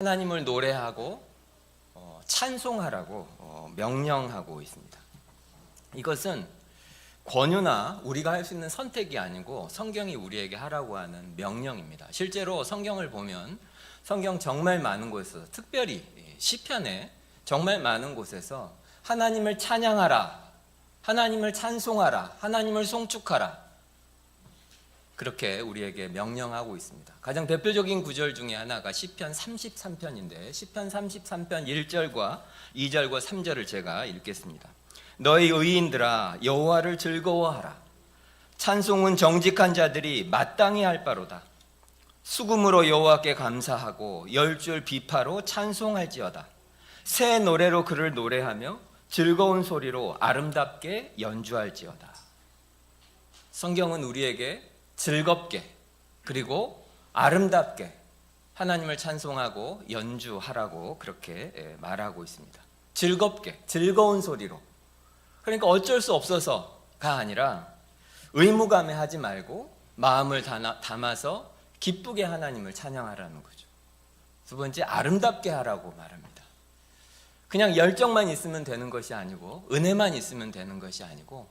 하나님을 노래하고 찬송하라고 명령하고 있습니다. 이것은 권유나 우리가 할 수 있는 선택이 아니고 성경이 우리에게 하라고 하는 명령입니다. 실제로 성경을 보면 성경 정말 많은 곳에서, 특별히 시편에 정말 많은 곳에서 하나님을 찬양하라, 하나님을 찬송하라, 하나님을 송축하라, 그렇게 우리에게 명령하고 있습니다. 가장 대표적인 구절 중에 하나가 시편 33편인데 시편 33편 1절과 2절과 3절을 제가 읽겠습니다. 너희 의인들아 여호와를 즐거워하라. 찬송은 정직한 자들이 마땅히 할 바로다. 수금으로 여호와께 감사하고 열줄 비파로 찬송할지어다. 새 노래로 그를 노래하며 즐거운 소리로 아름답게 연주할지어다. 성경은 우리에게 즐겁게 그리고 아름답게 하나님을 찬송하고 연주하라고 그렇게 말하고 있습니다. 즐겁게, 즐거운 소리로. 그러니까 어쩔 수 없어서가 아니라 의무감에 하지 말고 마음을 담아서 기쁘게 하나님을 찬양하라는 거죠. 두 번째, 아름답게 하라고 말합니다. 그냥 열정만 있으면 되는 것이 아니고 은혜만 있으면 되는 것이 아니고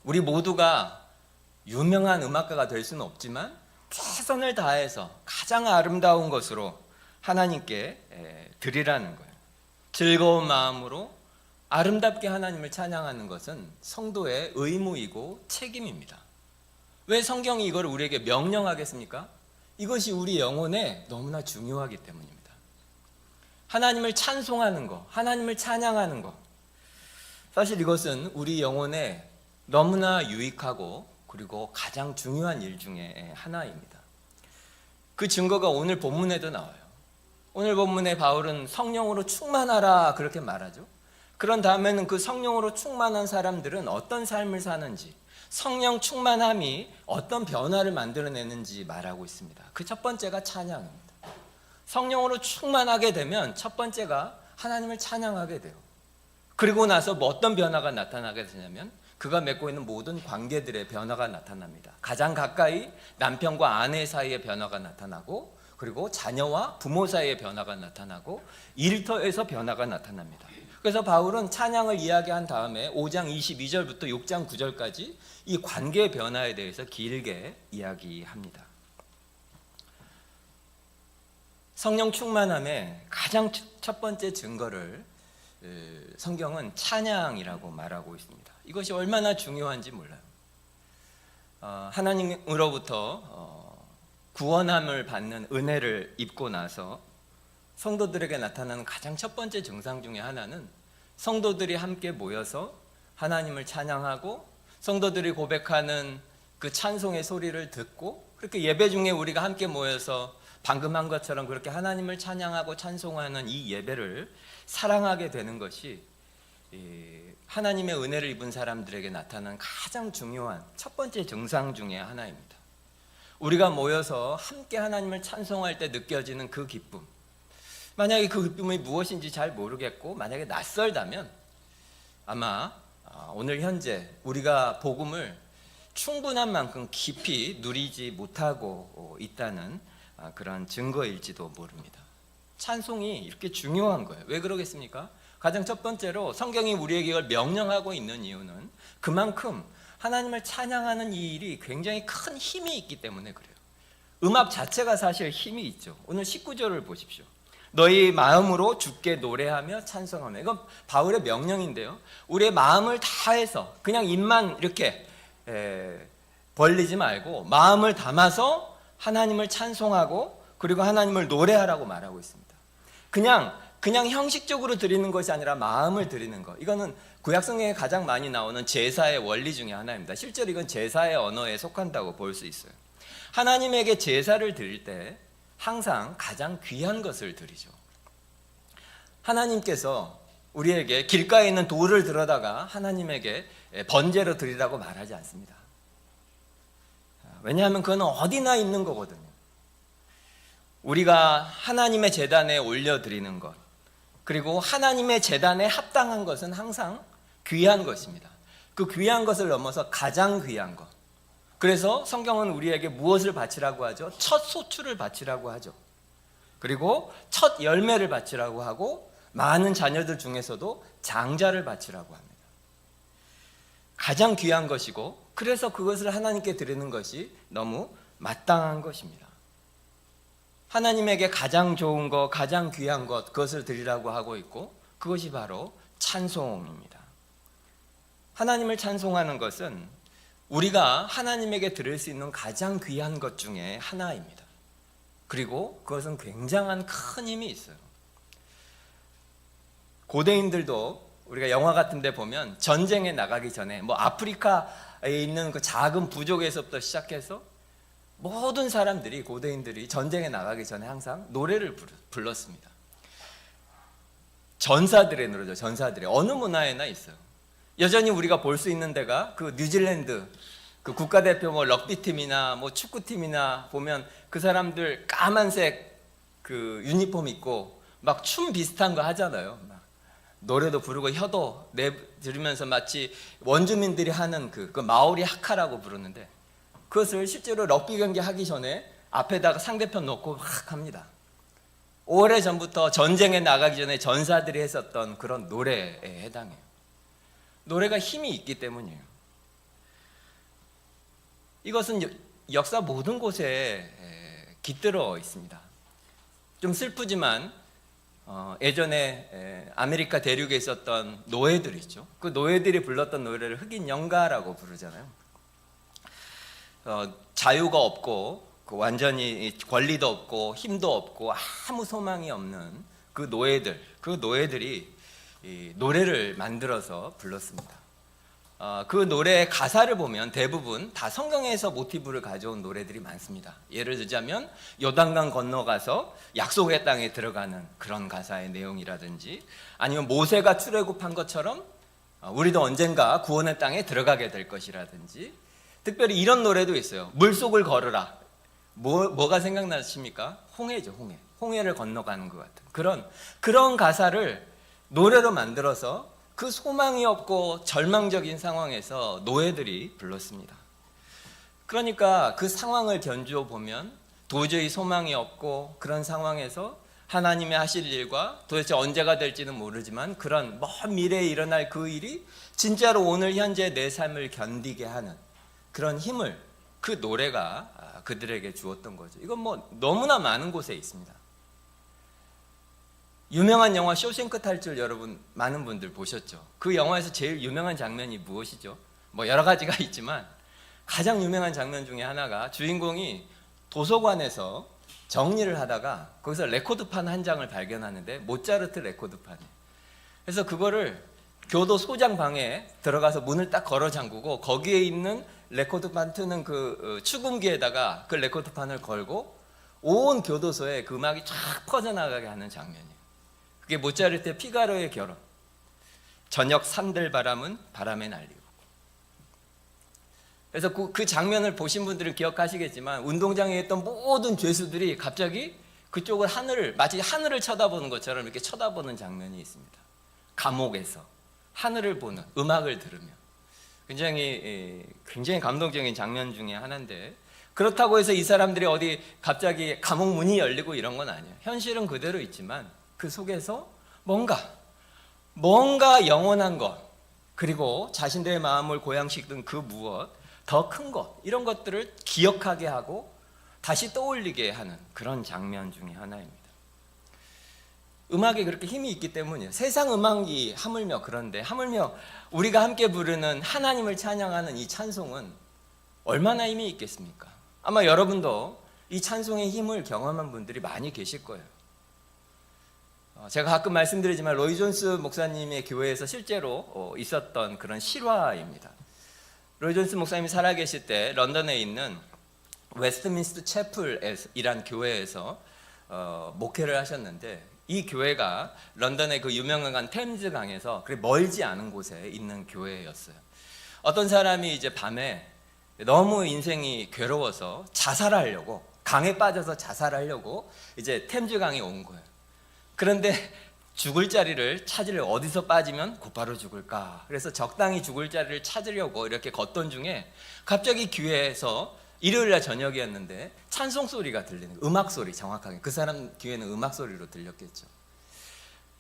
우리 모두가 유명한 음악가가 될 수는 없지만 최선을 다해서 가장 아름다운 것으로 하나님께 드리라는 거예요. 즐거운 마음으로 아름답게 하나님을 찬양하는 것은 성도의 의무이고 책임입니다. 왜 성경이 이걸 우리에게 명령하겠습니까? 이것이 우리 영혼에 너무나 중요하기 때문입니다. 하나님을 찬송하는 것, 하나님을 찬양하는 것, 사실 이것은 우리 영혼에 너무나 유익하고 그리고 가장 중요한 일 중에 하나입니다. 그 증거가 오늘 본문에도 나와요. 오늘 본문에 바울은 성령으로 충만하라 그렇게 말하죠. 그런 다음에는 그 성령으로 충만한 사람들은 어떤 삶을 사는지, 성령 충만함이 어떤 변화를 만들어내는지 말하고 있습니다. 그 첫 번째가 찬양입니다. 성령으로 충만하게 되면 첫 번째가 하나님을 찬양하게 돼요. 그리고 나서 뭐 어떤 변화가 나타나게 되냐면 그가 맺고 있는 모든 관계들의 변화가 나타납니다. 가장 가까이 남편과 아내 사이의 변화가 나타나고, 그리고 자녀와 부모 사이의 변화가 나타나고, 일터에서 변화가 나타납니다. 그래서 바울은 찬양을 이야기한 다음에 5장 22절부터 6장 9절까지 이 관계의 변화에 대해서 길게 이야기합니다. 성령 충만함의 가장 첫 번째 증거를 성경은 찬양이라고 말하고 있습니다. 이것이 얼마나 중요한지 몰라요. 하나님으로부터 구원함을 받는 은혜를 입고 나서 성도들에게 나타나는 가장 첫 번째 증상 중에 하나는 성도들이 함께 모여서 하나님을 찬양하고 성도들이 고백하는 그 찬송의 소리를 듣고, 그렇게 예배 중에 우리가 함께 모여서 방금 한 것처럼 그렇게 하나님을 찬양하고 찬송하는 이 예배를 사랑하게 되는 것이 하나님의 은혜를 입은 사람들에게 나타나는 가장 중요한 첫 번째 증상 중에 하나입니다. 우리가 모여서 함께 하나님을 찬송할 때 느껴지는 그 기쁨, 만약에 그 기쁨이 무엇인지 잘 모르겠고 만약에 낯설다면 아마 오늘 현재 우리가 복음을 충분한 만큼 깊이 누리지 못하고 있다는 그런 증거일지도 모릅니다. 찬송이 이렇게 중요한 거예요. 왜 그러겠습니까? 가장 첫 번째로 성경이 우리에게 이걸 명령하고 있는 이유는 그만큼 하나님을 찬양하는 이 일이 굉장히 큰 힘이 있기 때문에 그래요. 음악 자체가 사실 힘이 있죠. 오늘 19절을 보십시오. 너희 마음으로 주께 노래하며 찬송하며. 이건 바울의 명령인데요. 우리의 마음을 다해서 그냥 입만 이렇게 벌리지 말고 마음을 담아서 하나님을 찬송하고 그리고 하나님을 노래하라고 말하고 있습니다. 그냥 형식적으로 드리는 것이 아니라 마음을 드리는 것. 이거는 구약성경에 가장 많이 나오는 제사의 원리 중에 하나입니다. 실제로 이건 제사의 언어에 속한다고 볼 수 있어요. 하나님에게 제사를 드릴 때 항상 가장 귀한 것을 드리죠. 하나님께서 우리에게 길가에 있는 돌을 들여다가 하나님에게 번제로 드리라고 말하지 않습니다. 왜냐하면 그건 어디나 있는 거거든요. 우리가 하나님의 제단에 올려드리는 것, 그리고 하나님의 제단에 합당한 것은 항상 귀한 것입니다. 그 귀한 것을 넘어서 가장 귀한 것, 그래서 성경은 우리에게 무엇을 바치라고 하죠? 첫 소출을 바치라고 하죠. 그리고 첫 열매를 바치라고 하고 많은 자녀들 중에서도 장자를 바치라고 합니다. 가장 귀한 것이고 그래서 그것을 하나님께 드리는 것이 너무 마땅한 것입니다. 하나님에게 가장 좋은 것, 가장 귀한 것, 그것을 드리라고 하고 있고 그것이 바로 찬송입니다. 하나님을 찬송하는 것은 우리가 하나님에게 드릴 수 있는 가장 귀한 것 중에 하나입니다. 그리고 그것은 굉장한 큰 힘이 있어요. 고대인들도 우리가 영화 같은 데 보면 전쟁에 나가기 전에 아프리카에 있는 그 작은 부족에서부터 시작해서 모든 사람들이, 고대인들이 전쟁에 나가기 전에 항상 노래를 불렀습니다. 전사들의 노래죠. 전사들의 어느 문화에나 있어요. 여전히 우리가 볼 수 있는 데가 그 뉴질랜드 그 국가대표 럭비팀이나 축구팀이나 보면 그 사람들 까만색 그 유니폼 입고 막 춤 비슷한 거 하잖아요. 막 노래도 부르고 혀도 내들으면서 마치 원주민들이 하는 그 마오리 하카라고 부르는데 그것을 실제로 럭비 경기 하기 전에 앞에다가 상대편 놓고 막 합니다. 오래전부터 전쟁에 나가기 전에 전사들이 했었던 그런 노래에 해당해요. 노래가 힘이 있기 때문이에요. 이것은 역사 모든 곳에 깃들어 있습니다. 좀 슬프지만 예전에 아메리카 대륙에 있었던 노예들 있죠. 그 노예들이 불렀던 노래를 흑인 연가라고 부르잖아요. 자유가 없고 완전히 권리도 없고 힘도 없고 아무 소망이 없는 그 노예들이 이 노래를 만들어서 불렀습니다. 그 노래의 가사를 보면 대부분 다 성경에서 모티브를 가져온 노래들이 많습니다. 예를 들자면 요단강 건너가서 약속의 땅에 들어가는 그런 가사의 내용이라든지 아니면 모세가 출애굽한 것처럼 우리도 언젠가 구원의 땅에 들어가게 될 것이라든지 특별히 이런 노래도 있어요. 물속을 걸으라. 뭐가 생각나십니까? 홍해죠. 홍해를 건너가는 것 같은 그런 가사를 노래로 만들어서 그 소망이 없고 절망적인 상황에서 노예들이 불렀습니다. 그러니까 그 상황을 견주어 보면 도저히 소망이 없고 그런 상황에서 하나님의 하실 일과 도대체 언제가 될지는 모르지만 그런 먼 미래에 일어날 그 일이 진짜로 오늘 현재 내 삶을 견디게 하는 그런 힘을 그 노래가 그들에게 주었던 거죠. 이건 너무나 많은 곳에 있습니다. 유명한 영화 쇼생크 탈출 여러분 많은 분들 보셨죠? 그 영화에서 제일 유명한 장면이 무엇이죠? 여러 가지가 있지만 가장 유명한 장면 중에 하나가 주인공이 도서관에서 정리를 하다가 거기서 레코드판 한 장을 발견하는데 모차르트 레코드판이에요. 그래서 그거를 교도 소장 방에 들어가서 문을 딱 걸어 잠그고 거기에 있는 레코드판 트는 그 축음기에다가 그 레코드판을 걸고 온 교도소에 그 음악이 쫙 퍼져나가게 하는 장면이에요. 그게 모차르트의 피가로의 결혼. 저녁 산들바람은 바람에 날리고. 그래서 그 장면을 보신 분들은 기억하시겠지만 운동장에 있던 모든 죄수들이 갑자기 그쪽을 마치 하늘을 쳐다보는 것처럼 이렇게 쳐다보는 장면이 있습니다. 감옥에서 하늘을 보는 음악을 들으며 굉장히 감동적인 장면 중에 하나인데 그렇다고 해서 이 사람들이 어디 갑자기 감옥 문이 열리고 이런 건 아니에요. 현실은 그대로 있지만 그 속에서 뭔가 영원한 것 그리고 자신들의 마음을 고양시키던 그 무엇 더 큰 것 이런 것들을 기억하게 하고 다시 떠올리게 하는 그런 장면 중에 하나입니다. 음악에 그렇게 힘이 있기 때문이에요. 세상 음악이 하물며 우리가 함께 부르는 하나님을 찬양하는 이 찬송은 얼마나 힘이 있겠습니까? 아마 여러분도 이 찬송의 힘을 경험한 분들이 많이 계실 거예요. 제가 가끔 말씀드리지만 로이 존스 목사님의 교회에서 실제로 있었던 그런 실화입니다. 로이 존스 목사님이 살아계실 때 런던에 있는 웨스트민스터 채플이란 교회에서 목회를 하셨는데 이 교회가 런던의 그 유명한 템즈 강에서 그리 멀지 않은 곳에 있는 교회였어요. 어떤 사람이 이제 밤에 너무 인생이 괴로워서 자살하려고 강에 빠져서 자살하려고 이제 템즈 강에 온 거예요. 그런데 죽을 자리를 찾으려고 어디서 빠지면 곧바로 죽을까? 그래서 적당히 죽을 자리를 찾으려고 이렇게 걷던 중에 갑자기 기회에서 일요일날 저녁이었는데 찬송 소리가 들리는 거예요. 음악 소리, 정확하게 그 사람 귀에는 음악 소리로 들렸겠죠.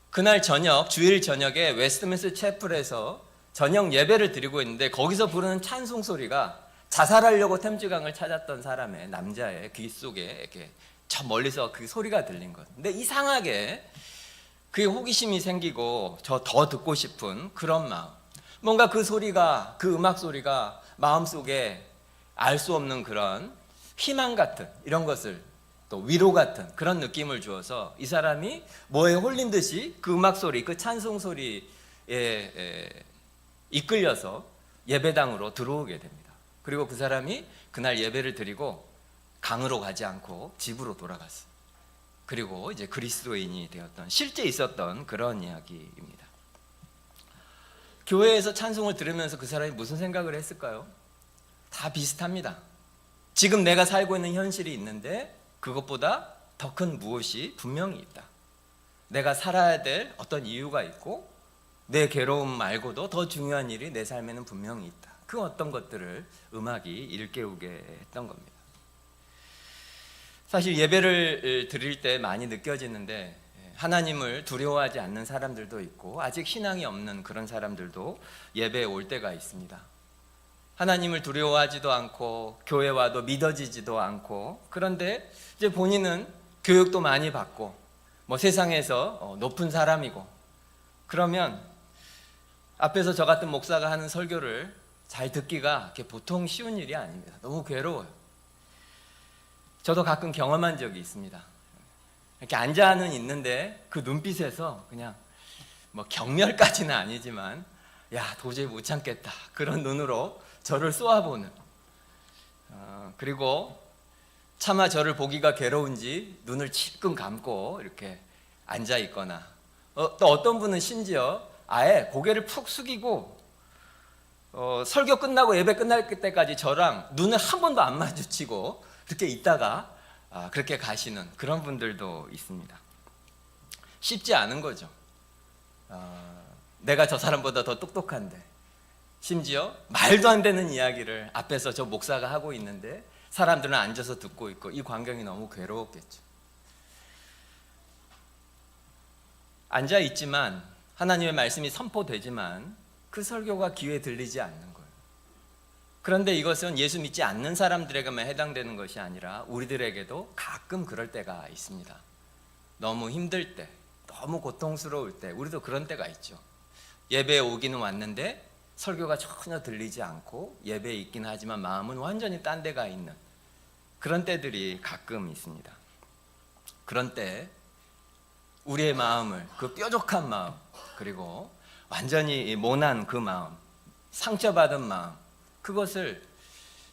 그날 저녁, 주일 저녁에 웨스트민스터 채플에서 저녁 예배를 드리고 있는데 거기서 부르는 찬송 소리가 자살하려고 템즈강을 찾았던 사람의, 남자의 귀 속에 이렇게 저 멀리서 그 소리가 들린 것. 근데 이상하게 그게 호기심이 생기고 저 더 듣고 싶은 그런 마음, 뭔가 그 소리가, 그 음악 소리가 마음속에 알 수 없는 그런 희망 같은 이런 것을, 또 위로 같은 그런 느낌을 주어서 이 사람이 뭐에 홀린 듯이 그 음악 소리, 그 찬송 소리에 이끌려서 예배당으로 들어오게 됩니다. 그리고 그 사람이 그날 예배를 드리고 강으로 가지 않고 집으로 돌아갔어요. 그리고 이제 그리스도인이 되었던, 실제 있었던 그런 이야기입니다. 교회에서 찬송을 들으면서 그 사람이 무슨 생각을 했을까요? 다 비슷합니다. 지금 내가 살고 있는 현실이 있는데 그것보다 더 큰 무엇이 분명히 있다. 내가 살아야 될 어떤 이유가 있고 내 괴로움 말고도 더 중요한 일이 내 삶에는 분명히 있다. 그 어떤 것들을 음악이 일깨우게 했던 겁니다. 사실 예배를 드릴 때 많이 느껴지는데 하나님을 두려워하지 않는 사람들도 있고 아직 신앙이 없는 그런 사람들도 예배에 올 때가 있습니다. 하나님을 두려워하지도 않고 교회 와도 믿어지지도 않고, 그런데 이제 본인은 교육도 많이 받고 뭐 세상에서 높은 사람이고, 그러면 앞에서 저 같은 목사가 하는 설교를 잘 듣기가 보통 쉬운 일이 아닙니다. 너무 괴로워요. 저도 가끔 경험한 적이 있습니다. 이렇게 앉아는 있는데 그 눈빛에서 그냥 뭐 경멸까지는 아니지만 야, 도저히 못 참겠다, 그런 눈으로 저를 쏘아보는, 그리고 차마 저를 보기가 괴로운지 눈을 찔끔 감고 이렇게 앉아 있거나, 또 어떤 분은 심지어 아예 고개를 푹 숙이고 설교 끝나고 예배 끝날 때까지 저랑 눈을 한 번도 안 마주치고 그렇게 있다가 그렇게 가시는 그런 분들도 있습니다. 쉽지 않은 거죠. 내가 저 사람보다 더 똑똑한데, 심지어 말도 안 되는 이야기를 앞에서 저 목사가 하고 있는데 사람들은 앉아서 듣고 있고, 이 광경이 너무 괴로웠겠죠. 앉아 있지만 하나님의 말씀이 선포되지만 그 설교가 귀에 들리지 않는 거예요. 그런데 이것은 예수 믿지 않는 사람들에게만 해당되는 것이 아니라 우리들에게도 가끔 그럴 때가 있습니다. 너무 힘들 때, 너무 고통스러울 때 우리도 그런 때가 있죠. 예배에 오기는 왔는데 설교가 전혀 들리지 않고 예배에 있긴 하지만 마음은 완전히 딴 데가 있는 그런 때들이 가끔 있습니다. 그런 때 우리의 마음을, 그 뾰족한 마음, 그리고 완전히 모난 그 마음, 상처받은 마음, 그것을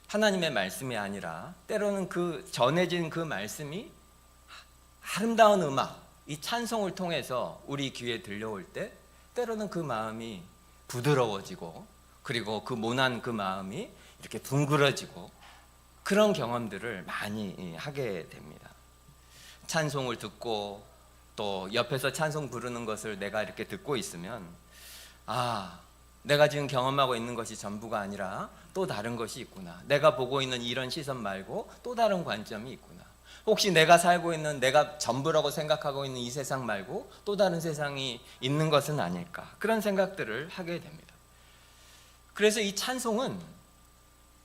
하나님의 말씀이 아니라 때로는 그 전해진 그 말씀이 아름다운 음악, 이 찬송을 통해서 우리 귀에 들려올 때 때로는 그 마음이 부드러워지고, 그리고 그 모난 그 마음이 이렇게 둥그러지고, 그런 경험들을 많이 하게 됩니다. 찬송을 듣고 또 옆에서 찬송 부르는 것을 내가 이렇게 듣고 있으면 내가 지금 경험하고 있는 것이 전부가 아니라 또 다른 것이 있구나. 내가 보고 있는 이런 시선 말고 또 다른 관점이 있구나. 혹시 내가 살고 있는, 내가 전부라고 생각하고 있는 이 세상 말고 또 다른 세상이 있는 것은 아닐까, 그런 생각들을 하게 됩니다. 그래서 이 찬송은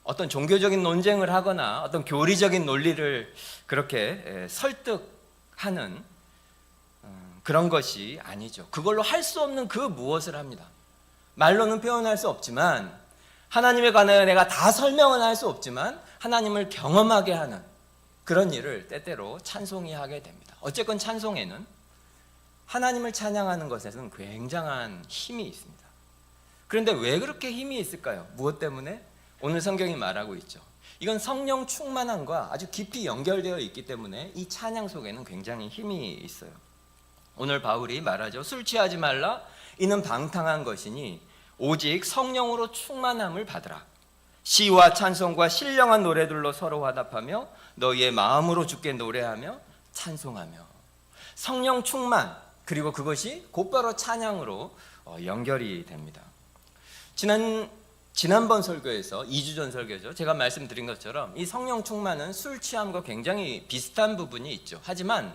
어떤 종교적인 논쟁을 하거나 어떤 교리적인 논리를 그렇게 설득하는 그런 것이 아니죠. 그걸로 할 수 없는 그 무엇을 합니다. 말로는 표현할 수 없지만, 하나님에 관하여 내가 다 설명은 할 수 없지만 하나님을 경험하게 하는 그런 일을 때때로 찬송이 하게 됩니다. 어쨌건 찬송에는, 하나님을 찬양하는 것에는 굉장한 힘이 있습니다. 그런데 왜 그렇게 힘이 있을까요? 무엇 때문에? 오늘 성경이 말하고 있죠. 이건 성령 충만함과 아주 깊이 연결되어 있기 때문에 이 찬양 속에는 굉장히 힘이 있어요. 오늘 바울이 말하죠. 술 취하지 말라. 이는 방탕한 것이니 오직 성령으로 충만함을 받으라. 시와 찬송과 신령한 노래들로 서로 화답하며 너희의 마음으로 주께 노래하며 찬송하며. 성령 충만, 그리고 그것이 곧바로 찬양으로 연결이 됩니다. 지난 지난번 설교에서 2주 전 설교죠. 제가 말씀드린 것처럼 이 성령 충만은 술 취함과 굉장히 비슷한 부분이 있죠. 하지만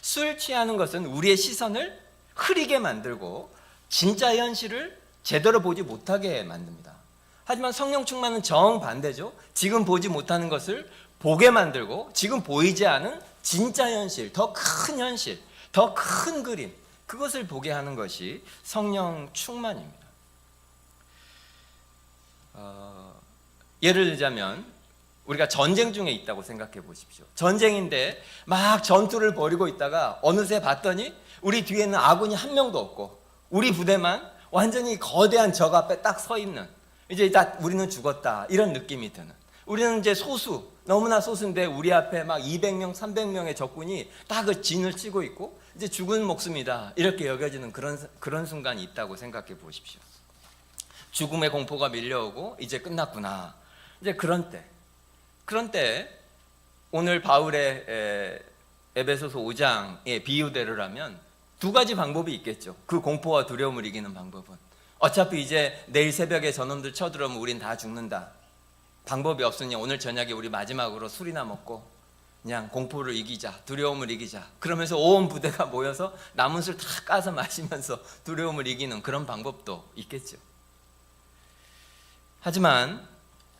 술 취하는 것은 우리의 시선을 흐리게 만들고 진짜 현실을 제대로 보지 못하게 만듭니다. 하지만 성령 충만은 정반대죠. 지금 보지 못하는 것을 보게 만들고 지금 보이지 않은 진짜 현실, 더 큰 현실, 더 큰 그림, 그것을 보게 하는 것이 성령 충만입니다. 예를 들자면 우리가 전쟁 중에 있다고 생각해 보십시오. 전쟁인데 막 전투를 벌이고 있다가 어느새 봤더니 우리 뒤에는 아군이 한 명도 없고 우리 부대만 완전히 거대한 적 앞에 딱 서 있는, 이제 다 우리는 죽었다 이런 느낌이 드는, 우리는 이제 소수, 너무나 소수인데 우리 앞에 막 200명, 300명의 적군이 딱 그 진을 치고 있고 이제 죽은 목숨이다 이렇게 여겨지는 그런 순간이 있다고 생각해 보십시오. 죽음의 공포가 밀려오고 이제 끝났구나. 이제 그런 때 오늘 바울의 에베소서 5장의 비유대로 하면 두 가지 방법이 있겠죠. 그 공포와 두려움을 이기는 방법은 어차피 이제 내일 새벽에 저놈들 쳐들어오면 우린 다 죽는다. 방법이 없으니 오늘 저녁에 우리 마지막으로 술이나 먹고 그냥 공포를 이기자, 두려움을 이기자. 그러면서 온 부대가 모여서 남은 술 다 까서 마시면서 두려움을 이기는 그런 방법도 있겠죠. 하지만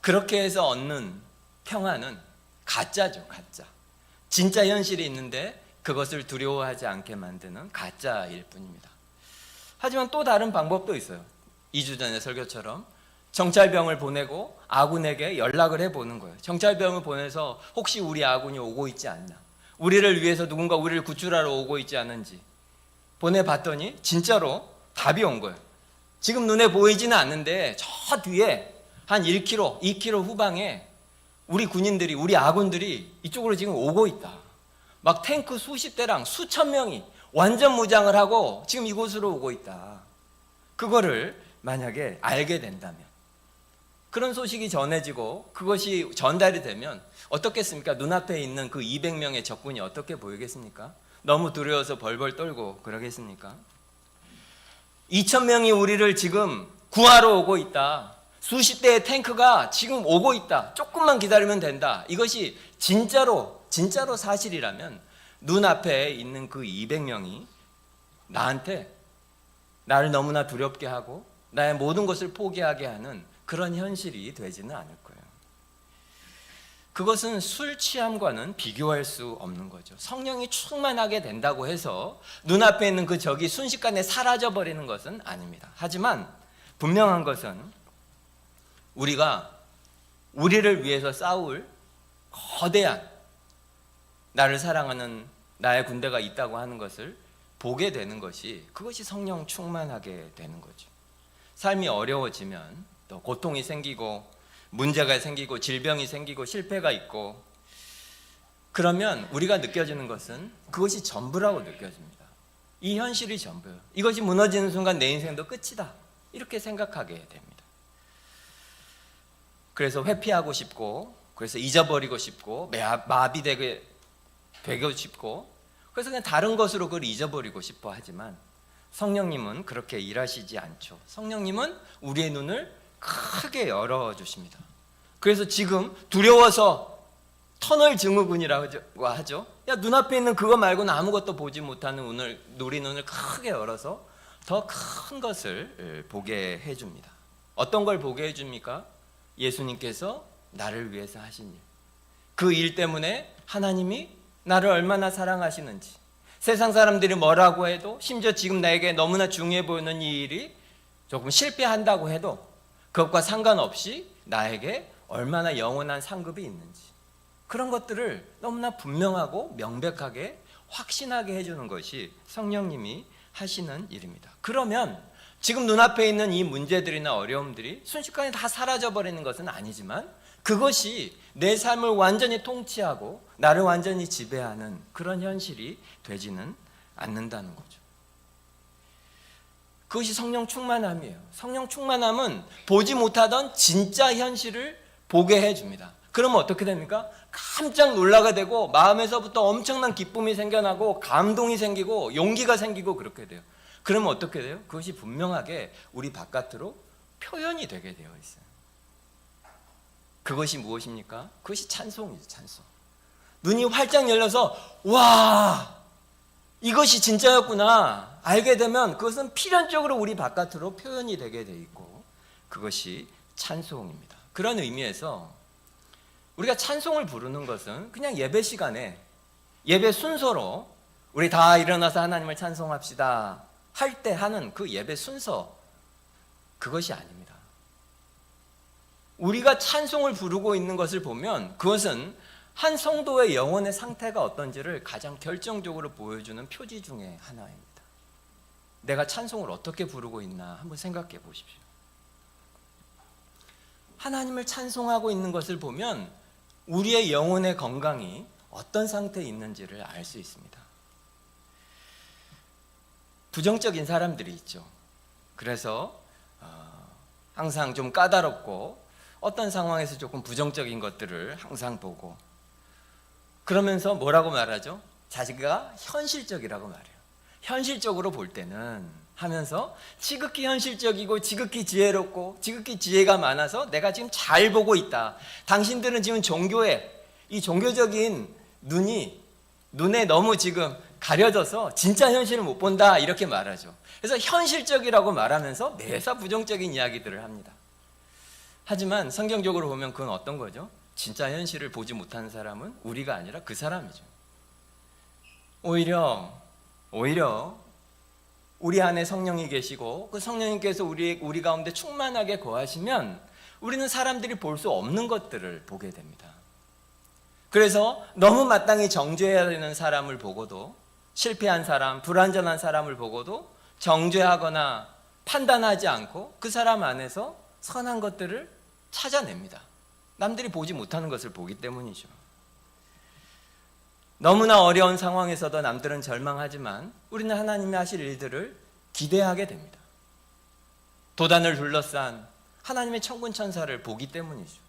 그렇게 해서 얻는 평안은 가짜죠, 가짜. 진짜 현실이 있는데 그것을 두려워하지 않게 만드는 가짜일 뿐입니다. 하지만 또 다른 방법도 있어요. 2주 전의 설교처럼 정찰병을 보내고 아군에게 연락을 해보는 거예요. 정찰병을 보내서 혹시 우리 아군이 오고 있지 않나, 우리를 위해서 누군가 우리를 구출하러 오고 있지 않은지 보내봤더니 진짜로 답이 온 거예요. 지금 눈에 보이지는 않는데 저 뒤에 한 1km, 2km 후방에 우리 군인들이, 우리 아군들이 이쪽으로 지금 오고 있다. 막 탱크 수십 대랑 수천 명이 완전 무장을 하고 지금 이곳으로 오고 있다. 그거를 만약에 알게 된다면, 그런 소식이 전해지고 그것이 전달이 되면 어떻겠습니까? 눈앞에 있는 그 200명의 적군이 어떻게 보이겠습니까? 너무 두려워서 벌벌 떨고 그러겠습니까? 2,000명이 우리를 지금 구하러 오고 있다. 수십 대의 탱크가 지금 오고 있다. 조금만 기다리면 된다. 이것이 진짜로 사실이라면 눈앞에 있는 그 200명이 나를 너무나 두렵게 하고 나의 모든 것을 포기하게 하는 그런 현실이 되지는 않을 거예요. 그것은 술 취함과는 비교할 수 없는 거죠. 성령이 충만하게 된다고 해서 눈앞에 있는 그 적이 순식간에 사라져버리는 것은 아닙니다. 하지만 분명한 것은 우리가 우리를 위해서 싸울 거대한, 나를 사랑하는 나의 군대가 있다고 하는 것을 보게 되는 것이, 그것이 성령 충만하게 되는 거죠. 삶이 어려워지면 또 고통이 생기고 문제가 생기고 질병이 생기고 실패가 있고, 그러면 우리가 느껴지는 것은 그것이 전부라고 느껴집니다. 이 현실이 전부예요. 이것이 무너지는 순간 내 인생도 끝이다, 이렇게 생각하게 됩니다. 그래서 회피하고 싶고, 그래서 잊어버리고 싶고, 마비되게 되고 싶고, 그래서 그냥 다른 것으로 그걸 잊어버리고 싶어 하지만 성령님은 그렇게 일하시지 않죠. 성령님은 우리의 눈을 크게 열어주십니다. 그래서 지금 두려워서 터널 증후군이라고 하죠. 야, 눈앞에 있는 그거 말고는 아무것도 보지 못하는 우리 눈을 크게 열어서 더 큰 것을 보게 해줍니다. 어떤 걸 보게 해줍니까? 예수님께서 나를 위해서 하신 일, 그 일 때문에 하나님이 나를 얼마나 사랑하시는지, 세상 사람들이 뭐라고 해도, 심지어 지금 나에게 너무나 중요해 보이는 이 일이 조금 실패한다고 해도 그것과 상관없이 나에게 얼마나 영원한 상급이 있는지, 그런 것들을 너무나 분명하고 명백하게 확신하게 해주는 것이 성령님이 하시는 일입니다. 그러면 지금 눈앞에 있는 이 문제들이나 어려움들이 순식간에 다 사라져버리는 것은 아니지만 그것이 내 삶을 완전히 통치하고 나를 완전히 지배하는 그런 현실이 되지는 않는다는 거죠. 그것이 성령 충만함이에요. 성령 충만함은 보지 못하던 진짜 현실을 보게 해줍니다. 그러면 어떻게 됩니까? 깜짝 놀라게 되고 마음에서부터 엄청난 기쁨이 생겨나고 감동이 생기고 용기가 생기고 그렇게 돼요. 그러면 어떻게 돼요? 그것이 분명하게 우리 바깥으로 표현이 되게 되어 있어요. 그것이 무엇입니까? 그것이 찬송이죠. 찬송. 눈이 활짝 열려서 와, 이것이 진짜였구나 알게 되면 그것은 필연적으로 우리 바깥으로 표현이 되게 돼 있고, 그것이 찬송입니다. 그런 의미에서 우리가 찬송을 부르는 것은 그냥 예배 시간에 예배 순서로 우리 다 일어나서 하나님을 찬송합시다 할 때 하는 그 예배 순서, 그것이 아닙니다. 우리가 찬송을 부르고 있는 것을 보면 그것은 한 성도의 영혼의 상태가 어떤지를 가장 결정적으로 보여주는 표지 중에 하나입니다. 내가 찬송을 어떻게 부르고 있나 한번 생각해 보십시오. 하나님을 찬송하고 있는 것을 보면 우리의 영혼의 건강이 어떤 상태에 있는지를 알 수 있습니다. 부정적인 사람들이 있죠. 그래서 항상 좀 까다롭고 어떤 상황에서 조금 부정적인 것들을 항상 보고, 그러면서 뭐라고 말하죠? 자기가 현실적이라고 말해요. 현실적으로 볼 때는 하면서 지극히 현실적이고 지극히 지혜롭고 지극히 지혜가 많아서 내가 지금 잘 보고 있다. 당신들은 지금 이 종교적인 눈에 너무 지금 가려져서 진짜 현실을 못 본다, 이렇게 말하죠. 그래서 현실적이라고 말하면서 매사 부정적인 이야기들을 합니다. 하지만 성경적으로 보면 그건 어떤 거죠? 진짜 현실을 보지 못하는 사람은 우리가 아니라 그 사람이죠. 오히려 우리 안에 성령이 계시고 그 성령님께서 우리 가운데 충만하게 거하시면 우리는 사람들이 볼 수 없는 것들을 보게 됩니다. 그래서 너무 마땅히 정죄해야 되는 사람을 보고도, 실패한 사람, 불완전한 사람을 보고도 정죄하거나 판단하지 않고 그 사람 안에서 선한 것들을 찾아냅니다. 남들이 보지 못하는 것을 보기 때문이죠. 너무나 어려운 상황에서도 남들은 절망하지만 우리는 하나님이 하실 일들을 기대하게 됩니다. 도단을 둘러싼 하나님의 천군 천사를 보기 때문이죠.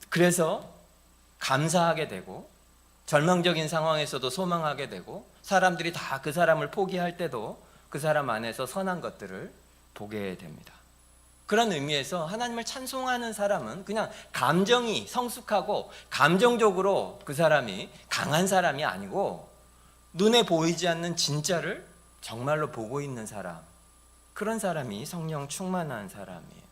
그래서 감사하게 되고, 절망적인 상황에서도 소망하게 되고, 사람들이 다 그 사람을 포기할 때도 그 사람 안에서 선한 것들을 보게 됩니다. 그런 의미에서 하나님을 찬송하는 사람은 그냥 감정이 성숙하고 감정적으로 그 사람이 강한 사람이 아니고, 눈에 보이지 않는 진짜를 정말로 보고 있는 사람, 그런 사람이 성령 충만한 사람이에요.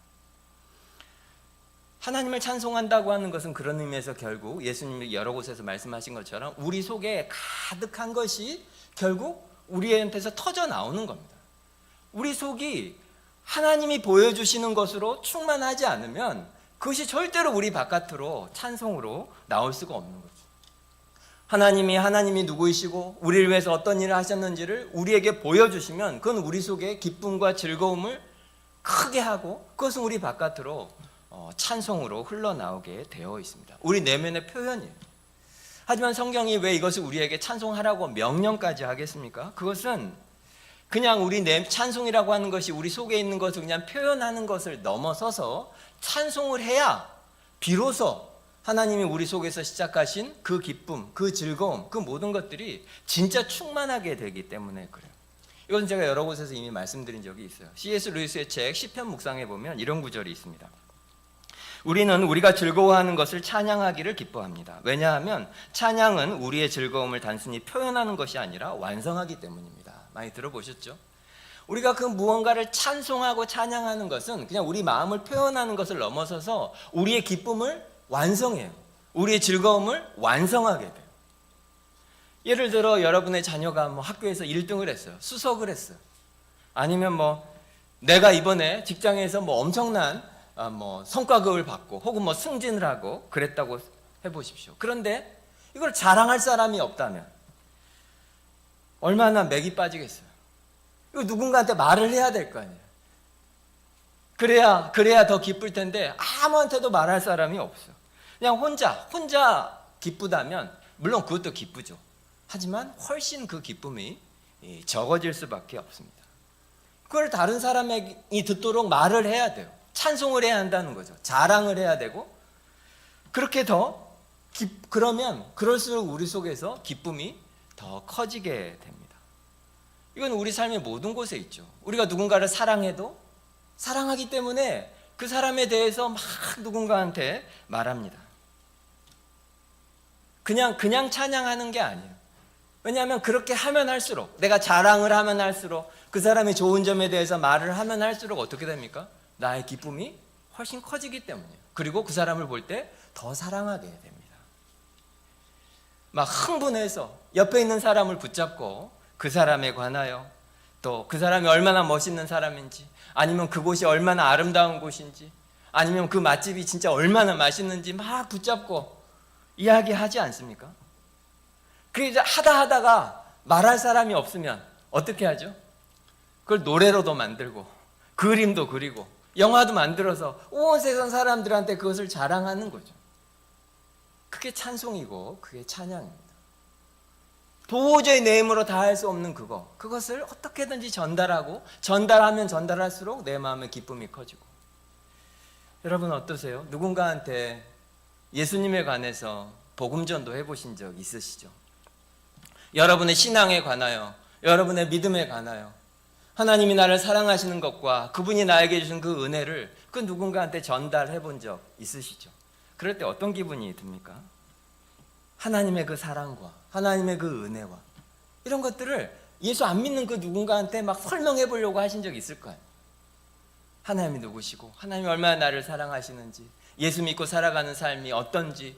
하나님을 찬송한다고 하는 것은 그런 의미에서 결국 예수님이 여러 곳에서 말씀하신 것처럼 우리 속에 가득한 것이 결국 우리한테서 터져 나오는 겁니다. 우리 속이 하나님이 보여주시는 것으로 충만하지 않으면 그것이 절대로 우리 바깥으로 찬송으로 나올 수가 없는 거죠. 하나님이 누구이시고 우리를 위해서 어떤 일을 하셨는지를 우리에게 보여주시면 그건 우리 속에 기쁨과 즐거움을 크게 하고, 그것은 우리 바깥으로 찬송으로 흘러나오게 되어 있습니다. 우리 내면의 표현이에요. 하지만 성경이 왜 이것을 우리에게 찬송하라고 명령까지 하겠습니까? 그것은 그냥 찬송이라고 하는 것이 우리 속에 있는 것을 그냥 표현하는 것을 넘어서서 찬송을 해야 비로소 하나님이 우리 속에서 시작하신 그 기쁨, 그 즐거움, 그 모든 것들이 진짜 충만하게 되기 때문에 그래요. 이건 제가 여러 곳에서 이미 말씀드린 적이 있어요. C.S. 루이스의 책 시편 묵상에 보면 이런 구절이 있습니다. 우리는 우리가 즐거워하는 것을 찬양하기를 기뻐합니다. 왜냐하면 찬양은 우리의 즐거움을 단순히 표현하는 것이 아니라 완성하기 때문입니다. 많이 들어보셨죠? 우리가 그 무언가를 찬송하고 찬양하는 것은 그냥 우리 마음을 표현하는 것을 넘어서서 우리의 기쁨을 완성해요. 우리의 즐거움을 완성하게 돼요. 예를 들어 여러분의 자녀가 학교에서 1등을 했어요. 수석을 했어요. 아니면 내가 이번에 직장에서 엄청난 성과급을 받고 혹은 승진을 하고 그랬다고 해보십시오. 그런데 이걸 자랑할 사람이 없다면 얼마나 맥이 빠지겠어요. 이거 누군가한테 말을 해야 될 거 아니에요. 그래야 더 기쁠 텐데 아무한테도 말할 사람이 없어요. 그냥 혼자 기쁘다면 물론 그것도 기쁘죠. 하지만 훨씬 그 기쁨이 적어질 수밖에 없습니다. 그걸 다른 사람이 듣도록 말을 해야 돼요. 찬송을 해야 한다는 거죠. 자랑을 해야 되고, 그렇게 그러면 그럴수록 우리 속에서 기쁨이 더 커지게 됩니다. 이건 우리 삶의 모든 곳에 있죠. 우리가 누군가를 사랑해도 사랑하기 때문에 그 사람에 대해서 막 누군가한테 말합니다. 그냥 찬양하는 게 아니에요. 왜냐하면 그렇게 하면 할수록, 내가 자랑을 하면 할수록, 그 사람의 좋은 점에 대해서 말을 하면 할수록 어떻게 됩니까? 나의 기쁨이 훨씬 커지기 때문이에요. 그리고 그 사람을 볼 때 더 사랑하게 됩니다. 막 흥분해서 옆에 있는 사람을 붙잡고 그 사람에 관하여, 또 그 사람이 얼마나 멋있는 사람인지, 아니면 그곳이 얼마나 아름다운 곳인지, 아니면 그 맛집이 진짜 얼마나 맛있는지 막 붙잡고 이야기하지 않습니까? 그래서 하다가 말할 사람이 없으면 어떻게 하죠? 그걸 노래로도 만들고 그림도 그리고 영화도 만들어서 온 세상 사람들한테 그것을 자랑하는 거죠. 그게 찬송이고 그게 찬양입니다. 도저히 내 힘으로 다 할 수 없는 그것을 어떻게든지 전달하면 전달할수록 내 마음의 기쁨이 커지고. 여러분 어떠세요? 누군가한테 예수님에 관해서 복음전도 해보신 적 있으시죠? 여러분의 신앙에 관하여, 여러분의 믿음에 관하여, 하나님이 나를 사랑하시는 것과 그분이 나에게 주신 그 은혜를 그 누군가한테 전달해 본 적 있으시죠? 그럴 때 어떤 기분이 듭니까? 하나님의 그 사랑과 하나님의 그 은혜와 이런 것들을 예수 안 믿는 그 누군가한테 막 설명해 보려고 하신 적 있을 거예요. 하나님이 누구시고 하나님이 얼마나 나를 사랑하시는지, 예수 믿고 살아가는 삶이 어떤지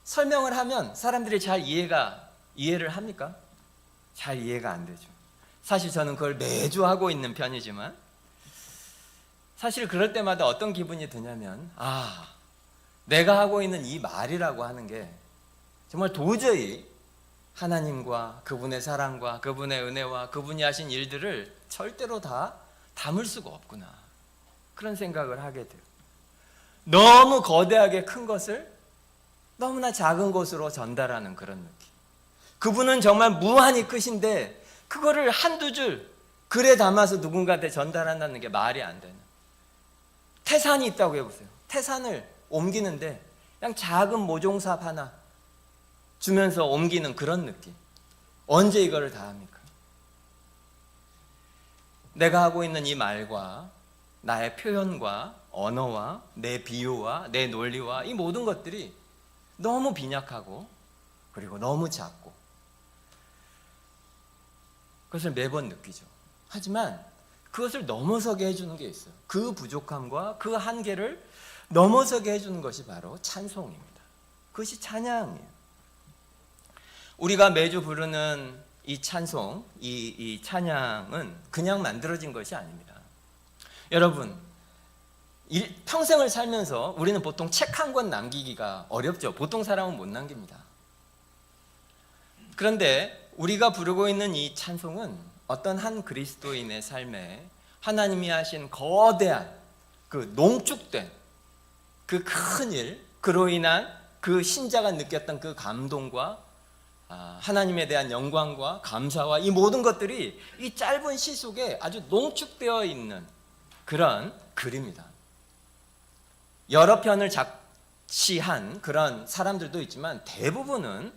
설명을 하면 사람들이 잘 이해를 합니까? 잘 이해가 안 되죠. 사실 저는 그걸 매주 하고 있는 편이지만, 사실 그럴 때마다 어떤 기분이 드냐면, 내가 하고 있는 이 말이라고 하는 게 정말 도저히 하나님과 그분의 사랑과 그분의 은혜와 그분이 하신 일들을 절대로 다 담을 수가 없구나, 그런 생각을 하게 돼요. 너무 거대하게 큰 것을 너무나 작은 곳으로 전달하는 그런 느낌. 그분은 정말 무한히 크신데 그거를 한두 줄 글에 담아서 누군가한테 전달한다는 게 말이 안 되는. 태산이 있다고 해보세요. 태산을 옮기는데 그냥 작은 모종삽 하나 주면서 옮기는 그런 느낌. 언제 이거를 다 합니까? 내가 하고 있는 이 말과 나의 표현과 언어와 내 비유와 내 논리와 이 모든 것들이 너무 빈약하고 그리고 너무 작고, 그것을 매번 느끼죠. 하지만 그것을 넘어서게 해주는 게 있어요. 그 부족함과 그 한계를 넘어서게 해주는 것이 바로 찬송입니다. 그것이 찬양이에요. 우리가 매주 부르는 이 찬송, 이 찬양은 그냥 만들어진 것이 아닙니다. 여러분, 평생을 살면서 우리는 보통 책 한 권 남기기가 어렵죠. 보통 사람은 못 남깁니다. 그런데 우리가 부르고 있는 이 찬송은 어떤 한 그리스도인의 삶에 하나님이 하신 거대한 그 농축된 그 큰 일, 그로 인한 그 신자가 느꼈던 그 감동과 하나님에 대한 영광과 감사와 이 모든 것들이 이 짧은 시 속에 아주 농축되어 있는 그런 글입니다. 여러 편을 작시한 그런 사람들도 있지만 대부분은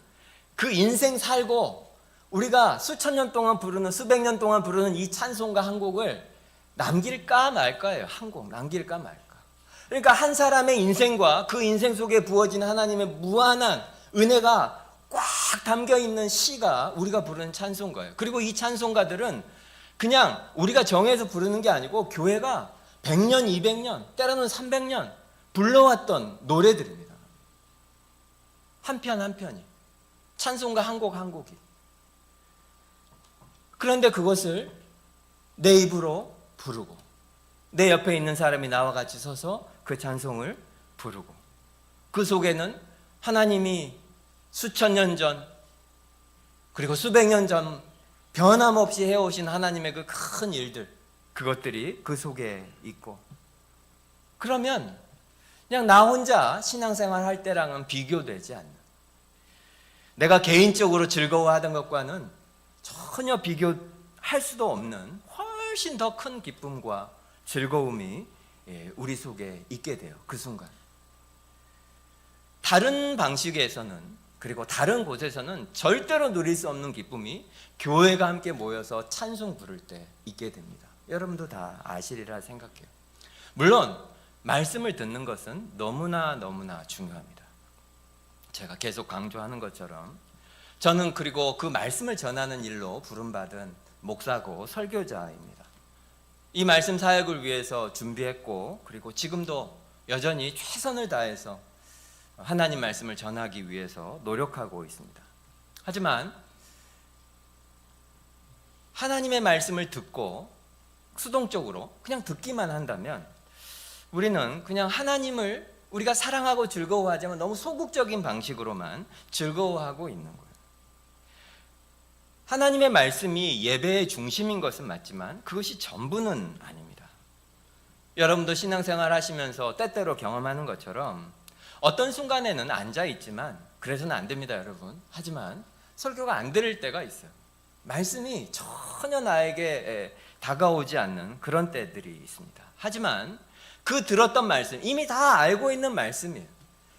그 인생 살고 우리가 수천 년 동안 부르는, 수백 년 동안 부르는 이 찬송가 한 곡을 남길까 말까예요. 한 곡 남길까 말까. 그러니까 한 사람의 인생과 그 인생 속에 부어진 하나님의 무한한 은혜가 꽉 담겨 있는 시가 우리가 부르는 찬송가예요. 그리고 이 찬송가들은 그냥 우리가 정해서 부르는 게 아니고 교회가 100년, 200년, 때로는 300년 불러왔던 노래들입니다. 한 편 한 편이, 찬송가 한 곡 한 곡이. 그런데 그것을 내 입으로 부르고 내 옆에 있는 사람이 나와 같이 서서 그 찬송을 부르고, 그 속에는 하나님이 수천 년 전 그리고 수백 년 전 변함없이 해오신 하나님의 그 큰 일들, 그것들이 그 속에 있고, 그러면 그냥 나 혼자 신앙생활 할 때랑은 비교되지 않는, 내가 개인적으로 즐거워하던 것과는 전혀 비교할 수도 없는 훨씬 더 큰 기쁨과 즐거움이 우리 속에 있게 돼요. 그 순간. 다른 방식에서는, 그리고 다른 곳에서는 절대로 누릴 수 없는 기쁨이 교회가 함께 모여서 찬송 부를 때 있게 됩니다. 여러분도 다 아시리라 생각해요. 물론 말씀을 듣는 것은 너무나 중요합니다. 제가 계속 강조하는 것처럼 저는 그리고 그 말씀을 전하는 일로 부름받은 목사고 설교자입니다. 이 말씀 사역을 위해서 준비했고 그리고 지금도 여전히 최선을 다해서 하나님 말씀을 전하기 위해서 노력하고 있습니다. 하지만 하나님의 말씀을 듣고 수동적으로 그냥 듣기만 한다면 우리는 그냥 하나님을 우리가 사랑하고 즐거워하지만 너무 소극적인 방식으로만 즐거워하고 있는 거예요. 하나님의 말씀이 예배의 중심인 것은 맞지만 그것이 전부는 아닙니다. 여러분도 신앙생활 하시면서 때때로 경험하는 것처럼 어떤 순간에는 앉아있지만 그래서는 안 됩니다, 여러분. 하지만 설교가 안 들릴 때가 있어요. 말씀이 전혀 나에게 다가오지 않는 그런 때들이 있습니다. 하지만 그 들었던 말씀, 이미 다 알고 있는 말씀이에요.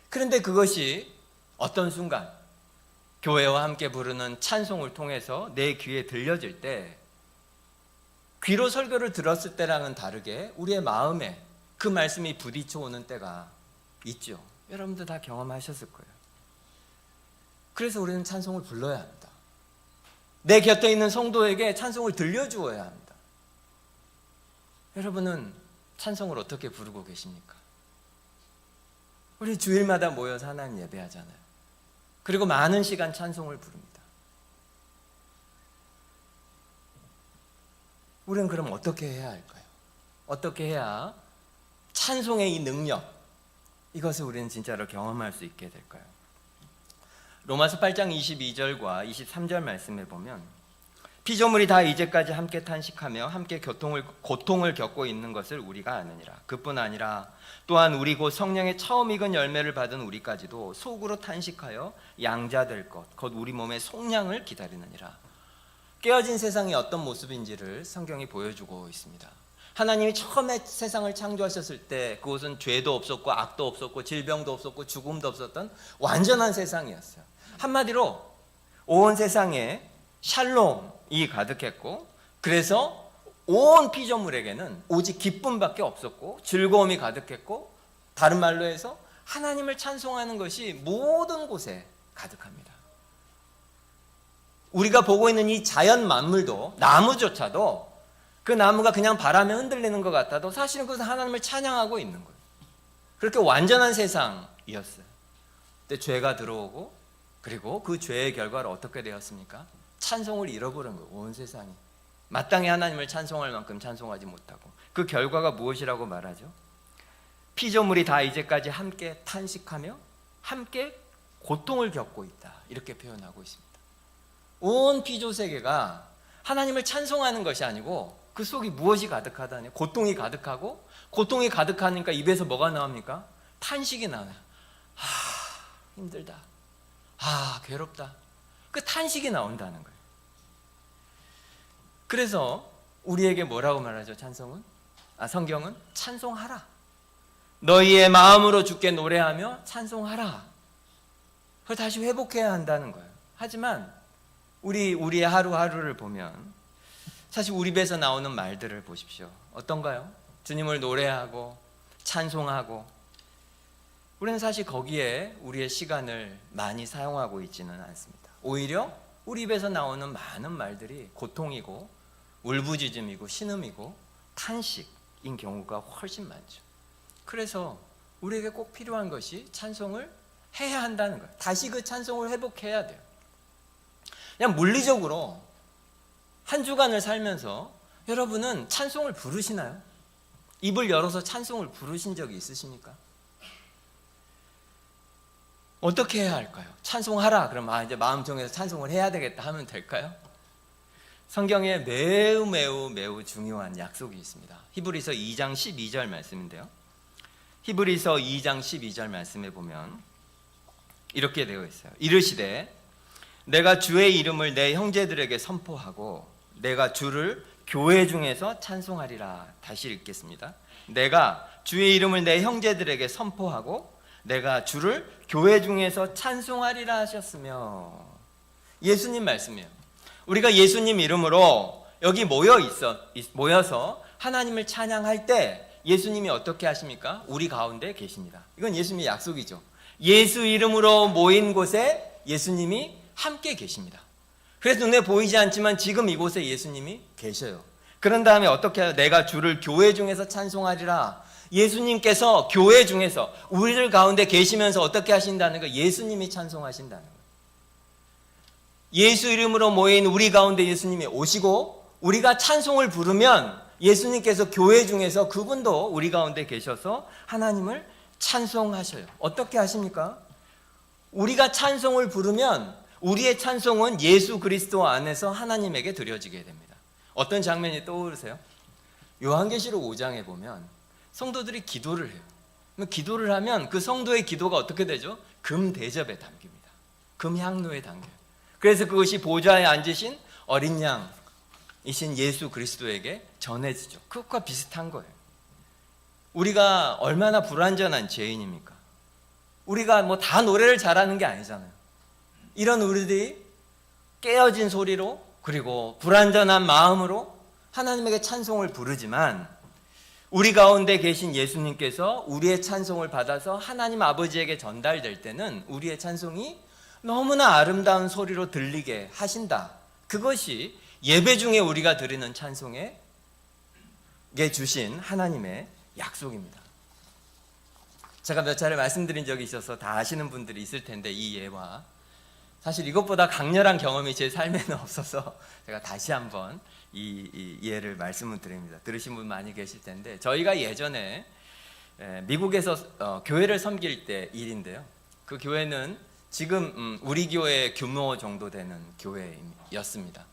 그런데 그것이 어떤 순간 교회와 함께 부르는 찬송을 통해서 내 귀에 들려질 때, 귀로 설교를 들었을 때랑은 다르게 우리의 마음에 그 말씀이 부딪혀 오는 때가 있죠. 여러분들 다 경험하셨을 거예요. 그래서 우리는 찬송을 불러야 합니다. 내 곁에 있는 성도에게 찬송을 들려주어야 합니다. 여러분은 찬송을 어떻게 부르고 계십니까? 우리 주일마다 모여서 하나님 예배하잖아요. 그리고 많은 시간 찬송을 부릅니다. 우리는 그럼 어떻게 해야 할까요? 어떻게 해야 찬송의 이 능력, 이것을 우리는 진짜로 경험할 수 있게 될까요? 로마서 8장 22절과 23절 말씀에 보면 피조물이 다 이제까지 함께 탄식하며 함께 고통을 겪고 있는 것을 우리가 아느니라. 그뿐 아니라 또한 우리 곧 성령의 처음 익은 열매를 받은 우리까지도 속으로 탄식하여 양자될 것 곧 우리 몸의 속량을 기다리느니라. 깨어진 세상이 어떤 모습인지를 성경이 보여주고 있습니다. 하나님이 처음에 세상을 창조하셨을 때 그곳은 죄도 없었고 악도 없었고 질병도 없었고 죽음도 없었던 완전한 세상이었어요. 한마디로 온 세상에 샬롬이 가득했고, 그래서 온 피조물에게는 오직 기쁨밖에 없었고 즐거움이 가득했고, 다른 말로 해서 하나님을 찬송하는 것이 모든 곳에 가득합니다. 우리가 보고 있는 이 자연 만물도, 나무조차도 그 나무가 그냥 바람에 흔들리는 것 같아도 사실은 그것은 하나님을 찬양하고 있는 거예요. 그렇게 완전한 세상이었어요. 근데 죄가 들어오고, 그리고 그 죄의 결과로 어떻게 되었습니까? 찬송을 잃어버린 거예요. 온 세상이 마땅히 하나님을 찬송할 만큼 찬송하지 못하고, 그 결과가 무엇이라고 말하죠? 피조물이 다 이제까지 함께 탄식하며 함께 고통을 겪고 있다, 이렇게 표현하고 있습니다. 온 피조세계가 하나님을 찬송하는 것이 아니고 그 속이 무엇이 가득하다니? 고통이 가득하고, 고통이 가득하니까 입에서 뭐가 나옵니까? 탄식이 나와요. 힘들다, 괴롭다, 그 탄식이 나온다는 거예요. 그래서 우리에게 뭐라고 말하죠? 성경은 찬송하라. 너희의 마음으로 주께 노래하며 찬송하라. 그걸 다시 회복해야 한다는 거예요. 하지만 우리의 하루하루를 보면 사실 우리 입에서 나오는 말들을 보십시오. 어떤가요? 주님을 노래하고 찬송하고, 우리는 사실 거기에 우리의 시간을 많이 사용하고 있지는 않습니다. 오히려 우리 입에서 나오는 많은 말들이 고통이고 울부짖음이고 신음이고 탄식인 경우가 훨씬 많죠. 그래서 우리에게 꼭 필요한 것이 찬송을 해야 한다는 거예요. 다시 그 찬송을 회복해야 돼요. 그냥 물리적으로 한 주간을 살면서 여러분은 찬송을 부르시나요? 입을 열어서 찬송을 부르신 적이 있으십니까? 어떻게 해야 할까요? 찬송하라 그럼 이제 마음 정해서 찬송을 해야 되겠다 하면 될까요? 성경에 매우 중요한 약속이 있습니다. 히브리서 2장 12절 말씀인데요, 히브리서 2장 12절 말씀에 보면 이렇게 되어 있어요. 이르시되 내가 주의 이름을 내 형제들에게 선포하고 내가 주를 교회 중에서 찬송하리라. 다시 읽겠습니다. 내가 주의 이름을 내 형제들에게 선포하고 내가 주를 교회 중에서 찬송하리라 하셨으며, 예수님 말씀이에요. 우리가 예수님 이름으로 여기 모여서 하나님을 찬양할 때 예수님이 어떻게 하십니까? 우리 가운데 계십니다. 이건 예수님의 약속이죠. 예수 이름으로 모인 곳에 예수님이 함께 계십니다. 그래서 눈에 보이지 않지만 지금 이곳에 예수님이 계셔요. 그런 다음에 어떻게 해요? 내가 주를 교회 중에서 찬송하리라. 예수님께서 교회 중에서 우리들 가운데 계시면서 어떻게 하신다는 거? 예수님이 찬송하신다는 거예요. 예수 이름으로 모인 우리 가운데 예수님이 오시고 우리가 찬송을 부르면 예수님께서 교회 중에서 그분도 우리 가운데 계셔서 하나님을 찬송하셔요. 어떻게 하십니까? 우리가 찬송을 부르면 우리의 찬송은 예수 그리스도 안에서 하나님에게 드려지게 됩니다. 어떤 장면이 떠오르세요? 요한계시록 5장에 보면 성도들이 기도를 해요. 기도를 하면 그 성도의 기도가 어떻게 되죠? 금 대접에 담깁니다. 금 향로에 담겨요. 그래서 그것이 보좌에 앉으신 어린 양이신 예수 그리스도에게 전해지죠. 그것과 비슷한 거예요. 우리가 얼마나 불완전한 죄인입니까? 우리가 뭐 다 노래를 잘하는 게 아니잖아요. 이런 우리들이 깨어진 소리로 그리고 불완전한 마음으로 하나님에게 찬송을 부르지만 우리 가운데 계신 예수님께서 우리의 찬송을 받아서 하나님 아버지에게 전달될 때는 우리의 찬송이 너무나 아름다운 소리로 들리게 하신다. 그것이 예배 중에 우리가 드리는 찬송에 주신 하나님의 약속입니다. 제가 몇 차례 말씀드린 적이 있어서 다 아시는 분들이 있을 텐데 이 예와 사실 이것보다 강렬한 경험이 제 삶에는 없어서 제가 다시 한번 이 예를 말씀을 드립니다. 들으신 분 많이 계실 텐데 저희가 예전에 미국에서 교회를 섬길 때 일인데요. 그 교회는 지금 우리 교회 규모 정도 되는 교회였습니다.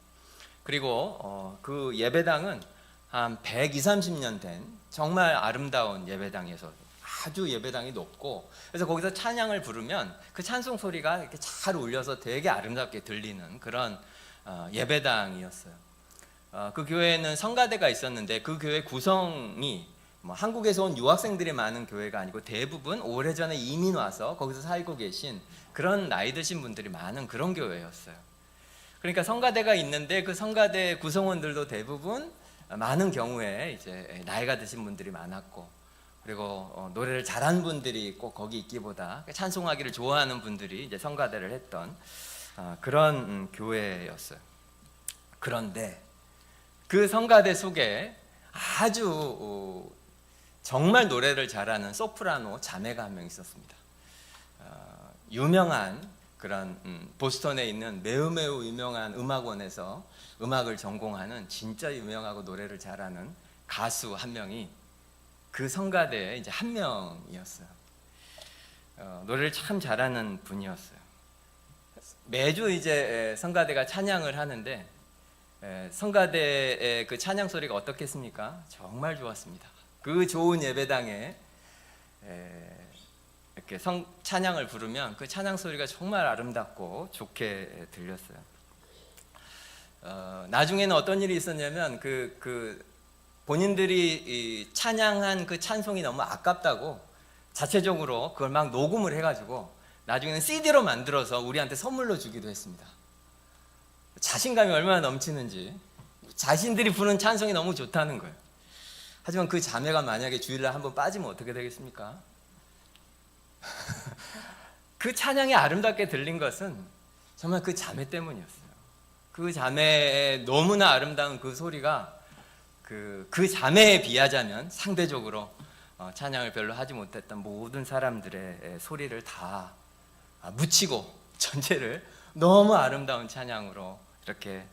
그리고 그 예배당은 한 120, 30년 된 정말 아름다운 예배당에서 아주 예배당이 높고 그래서 거기서 찬양을 부르면 그 찬송 소리가 이렇게 잘 울려서 되게 아름답게 들리는 그런 예배당이었어요. 그 교회에는 성가대가 있었는데 그 교회 구성이 뭐 한국에서 온 유학생들이 많은 교회가 아니고 대부분 오래전에 이민 와서 거기서 살고 계신 그런 나이 드신 분들이 많은 그런 교회였어요. 그러니까 성가대가 있는데 그 성가대 구성원들도 대부분 많은 경우에 이제 나이가 드신 분들이 많았고 그리고 노래를 잘하는 분들이 꼭 거기 있기보다 찬송하기를 좋아하는 분들이 이제 성가대를 했던 그런 교회였어요. 그런데 그 성가대 속에 아주 정말 노래를 잘하는 소프라노 자매가 한 명 있었습니다. 유명한 그런 보스턴에 있는 매우 유명한 음악원에서 음악을 전공하는 진짜 유명하고 노래를 잘하는 가수 한 명이 그 성가대에 이제 한 명이었어요. 노래를 참 잘하는 분이었어요. 매주 이제 성가대가 찬양을 하는데 성가대의 그 찬양 소리가 어떻겠습니까? 정말 좋았습니다. 그 좋은 예배당에 이렇게 찬양을 부르면 그 찬양 소리가 정말 아름답고 좋게 들렸어요. 나중에는 어떤 일이 있었냐면 본인들이 찬양한 그 찬송이 너무 아깝다고 자체적으로 그걸 막 녹음을 해가지고 나중에는 CD로 만들어서 우리한테 선물로 주기도 했습니다. 자신감이 얼마나 넘치는지 자신들이 부른 찬송이 너무 좋다는 거예요. 하지만 그 자매가 만약에 주일날 한번 빠지면 어떻게 되겠습니까? 그 찬양이 아름답게 들린 것은 정말 그 자매 때문이었어요. 그 자매의 너무나 아름다운 그 소리가 그 자매에 비하자면 상대적으로 찬양을 별로 하지 못했던 모든 사람들의 소리를 다 묻히고 전체를 너무 아름다운 찬양으로 이렇게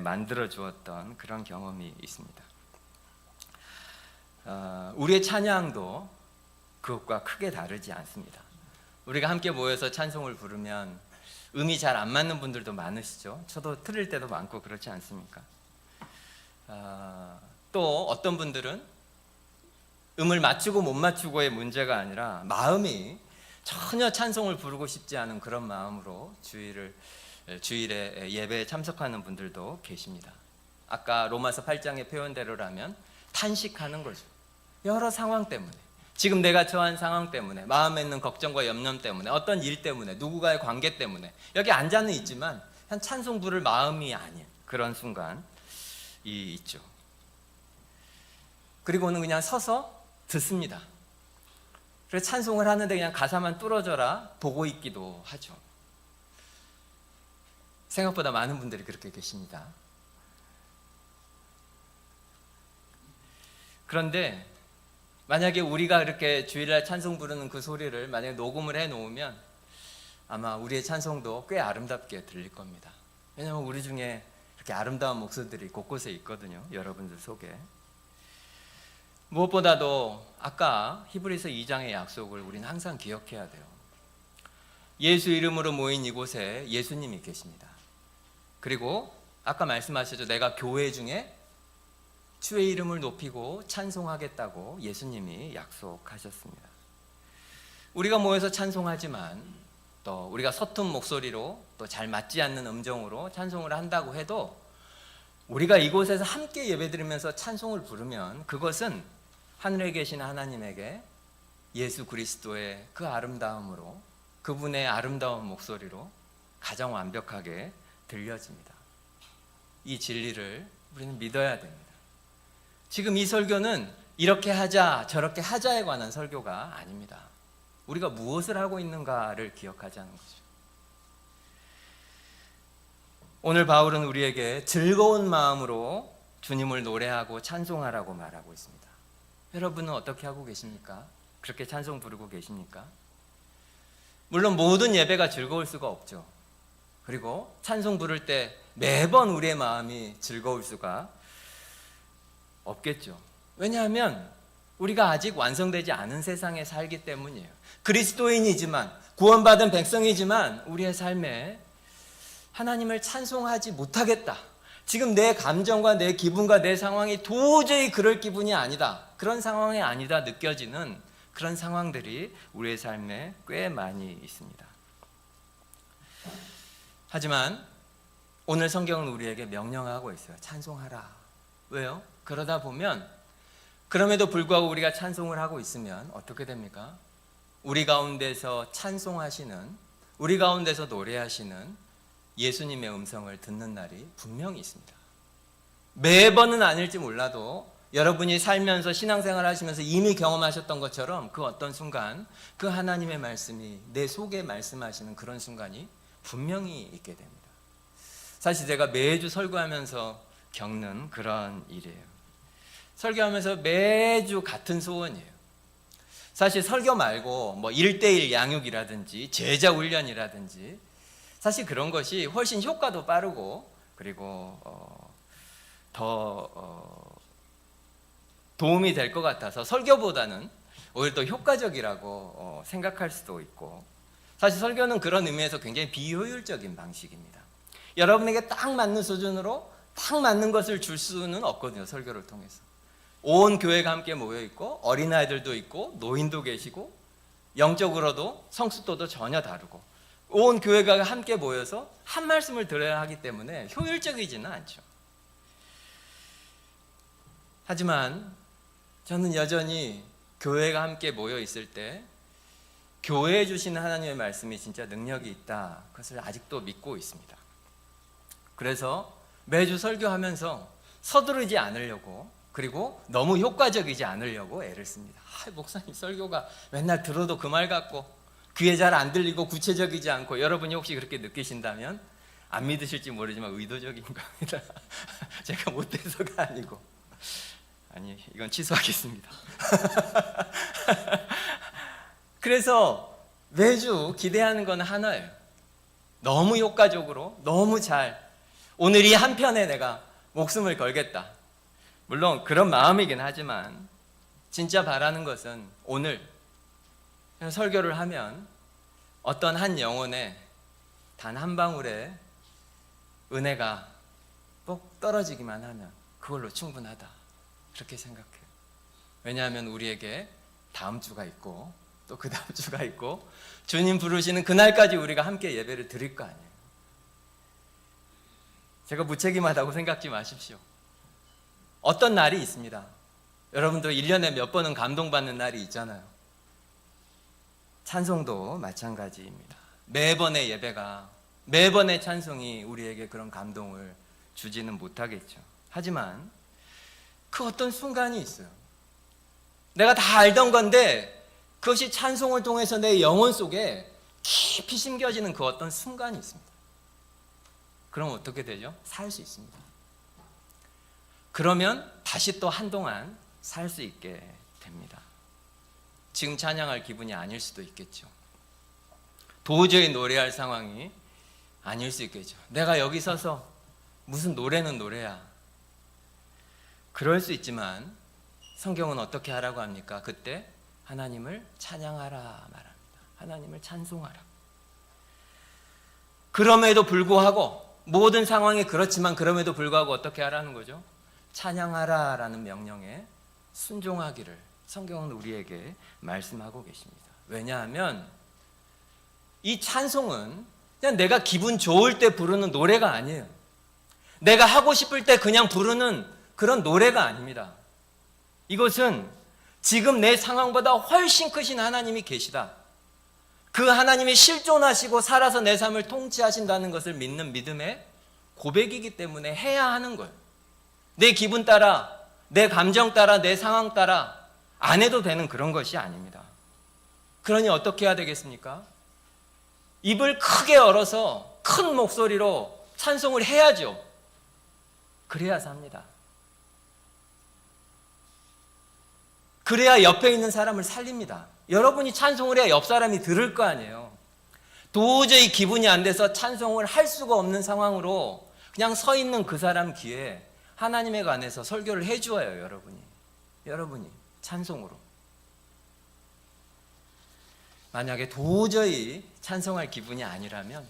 만들어 주었던 그런 경험이 있습니다. 우리의 찬양도 그것과 크게 다르지 않습니다. 우리가 함께 모여서 찬송을 부르면 음이 잘 안 맞는 분들도 많으시죠. 저도 틀릴 때도 많고 그렇지 않습니까? 또 어떤 분들은 음을 맞추고 못 맞추고의 문제가 아니라 마음이 전혀 찬송을 부르고 싶지 않은 그런 마음으로 주일에 예배에 참석하는 분들도 계십니다. 아까 로마서 8장의 표현대로라면 탄식하는 거죠. 여러 상황 때문에, 지금 내가 처한 상황 때문에, 마음에 있는 걱정과 염려 때문에, 어떤 일 때문에, 누구와의 관계 때문에 여기 앉아는 있지만 한 찬송 부를 마음이 아닌 그런 순간이 있죠. 그리고는 그냥 서서 듣습니다. 그래서 찬송을 하는데 그냥 가사만 뚫어져라 보고 있기도 하죠. 생각보다 많은 분들이 그렇게 계십니다. 그런데 만약에 우리가 이렇게 주일날 찬송 부르는 그 소리를 만약에 녹음을 해 놓으면 아마 우리의 찬송도 꽤 아름답게 들릴 겁니다. 왜냐하면 우리 중에 이렇게 아름다운 목소리들이 곳곳에 있거든요. 여러분들 속에. 무엇보다도 아까 히브리서 2장의 약속을 우리는 항상 기억해야 돼요. 예수 이름으로 모인 이곳에 예수님이 계십니다. 그리고 아까 말씀하셨죠. 내가 교회 중에 주의 이름을 높이고 찬송하겠다고 예수님이 약속하셨습니다. 우리가 모여서 찬송하지만 또 우리가 서툰 목소리로 또 잘 맞지 않는 음정으로 찬송을 한다고 해도 우리가 이곳에서 함께 예배드리면서 찬송을 부르면 그것은 하늘에 계신 하나님에게 예수 그리스도의 그 아름다움으로 그분의 아름다운 목소리로 가장 완벽하게 들려집니다. 이 진리를 우리는 믿어야 됩니다. 지금 이 설교는 이렇게 하자 저렇게 하자에 관한 설교가 아닙니다. 우리가 무엇을 하고 있는가를 기억하자는 거죠. 오늘 바울은 우리에게 즐거운 마음으로 주님을 노래하고 찬송하라고 말하고 있습니다. 여러분은 어떻게 하고 계십니까? 그렇게 찬송 부르고 계십니까? 물론 모든 예배가 즐거울 수가 없죠. 그리고 찬송 부를 때 매번 우리의 마음이 즐거울 수가 없겠죠. 왜냐하면 우리가 아직 완성되지 않은 세상에 살기 때문이에요. 그리스도인이지만 구원받은 백성이지만 우리의 삶에 하나님을 찬송하지 못하겠다. 지금 내 감정과 내 기분과 내 상황이 도저히 그럴 기분이 아니다. 그런 상황이 아니다 느껴지는 그런 상황들이 우리의 삶에 꽤 많이 있습니다. 하지만 오늘 성경은 우리에게 명령하고 있어요. 찬송하라. 왜요? 그러다 보면 그럼에도 불구하고 우리가 찬송을 하고 있으면 어떻게 됩니까? 우리 가운데서 찬송하시는, 우리 가운데서 노래하시는 예수님의 음성을 듣는 날이 분명히 있습니다. 매번은 아닐지 몰라도 여러분이 살면서 신앙생활 하시면서 이미 경험하셨던 것처럼 그 어떤 순간 그 하나님의 말씀이 내 속에 말씀하시는 그런 순간이 분명히 있게 됩니다. 사실 제가 매주 설교하면서 겪는 그런 일이에요. 설교하면서 매주 같은 소원이에요. 사실 설교 말고 뭐 1:1 양육이라든지 제자 훈련이라든지 사실 그런 것이 훨씬 효과도 빠르고 그리고 더 도움이 될 것 같아서 설교보다는 오히려 더 효과적이라고 생각할 수도 있고, 사실 설교는 그런 의미에서 굉장히 비효율적인 방식입니다. 여러분에게 딱 맞는 수준으로 딱 맞는 것을 줄 수는 없거든요. 설교를 통해서 온 교회가 함께 모여 있고 어린아이들도 있고 노인도 계시고 영적으로도 성숙도도 전혀 다르고 온 교회가 함께 모여서 한 말씀을 들어야 하기 때문에 효율적이지는 않죠. 하지만 저는 여전히 교회가 함께 모여 있을 때 교회에 주시는 하나님의 말씀이 진짜 능력이 있다, 그것을 아직도 믿고 있습니다. 그래서 매주 설교하면서 서두르지 않으려고, 그리고 너무 효과적이지 않으려고 애를 씁니다. 목사님 설교가 맨날 들어도 그 말 같고 귀에 잘 안 들리고 구체적이지 않고, 여러분이 혹시 그렇게 느끼신다면 안 믿으실지 모르지만 의도적인 겁니다. 제가 못해서가 아니고. 아니, 이건 취소하겠습니다. 그래서 매주 기대하는 건 하나예요. 너무 효과적으로, 너무 잘, 오늘 이 한 편에 내가 목숨을 걸겠다. 물론 그런 마음이긴 하지만 진짜 바라는 것은 오늘 설교를 하면 어떤 한 영혼에 단 한 방울의 은혜가 꼭 떨어지기만 하면 그걸로 충분하다, 그렇게 생각해요. 왜냐하면 우리에게 다음 주가 있고 또 그 다음 주가 있고 주님 부르시는 그날까지 우리가 함께 예배를 드릴 거 아니에요. 제가 무책임하다고 생각지 마십시오. 어떤 날이 있습니다. 여러분도 1년에 몇 번은 감동받는 날이 있잖아요. 찬송도 마찬가지입니다. 매번의 예배가, 매번의 찬송이 우리에게 그런 감동을 주지는 못하겠죠. 하지만 그 어떤 순간이 있어요. 내가 다 알던 건데 그것이 찬송을 통해서 내 영혼 속에 깊이 심겨지는 그 어떤 순간이 있습니다. 그럼 어떻게 되죠? 살 수 있습니다. 그러면 다시 또 한동안 살 수 있게 됩니다. 지금 찬양할 기분이 아닐 수도 있겠죠. 도저히 노래할 상황이 아닐 수 있겠죠. 내가 여기 서서 무슨 노래는 노래야. 그럴 수 있지만 성경은 어떻게 하라고 합니까? 그때 하나님을 찬양하라 말합니다. 하나님을 찬송하라. 그럼에도 불구하고 모든 상황이 그렇지만 그럼에도 불구하고 어떻게 하라는 거죠? 찬양하라라는 명령에 순종하기를 성경은 우리에게 말씀하고 계십니다. 왜냐하면 이 찬송은 그냥 내가 기분 좋을 때 부르는 노래가 아니에요. 내가 하고 싶을 때 그냥 부르는 그런 노래가 아닙니다. 이것은 지금 내 상황보다 훨씬 크신 하나님이 계시다. 그 하나님이 실존하시고 살아서 내 삶을 통치하신다는 것을 믿는 믿음의 고백이기 때문에 해야 하는 거예요. 내 기분 따라, 내 감정 따라, 내 상황 따라 안 해도 되는 그런 것이 아닙니다. 그러니 어떻게 해야 되겠습니까? 입을 크게 열어서 큰 목소리로 찬송을 해야죠. 그래야 삽니다. 그래야 옆에 있는 사람을 살립니다. 여러분이 찬송을 해야 옆 사람이 들을 거 아니에요. 도저히 기분이 안 돼서 찬송을 할 수가 없는 상황으로 그냥 서 있는 그 사람 귀에 하나님에 관해서 설교를 해주어요. 여러분이 찬송으로. 만약에 도저히 찬송할 기분이 아니라면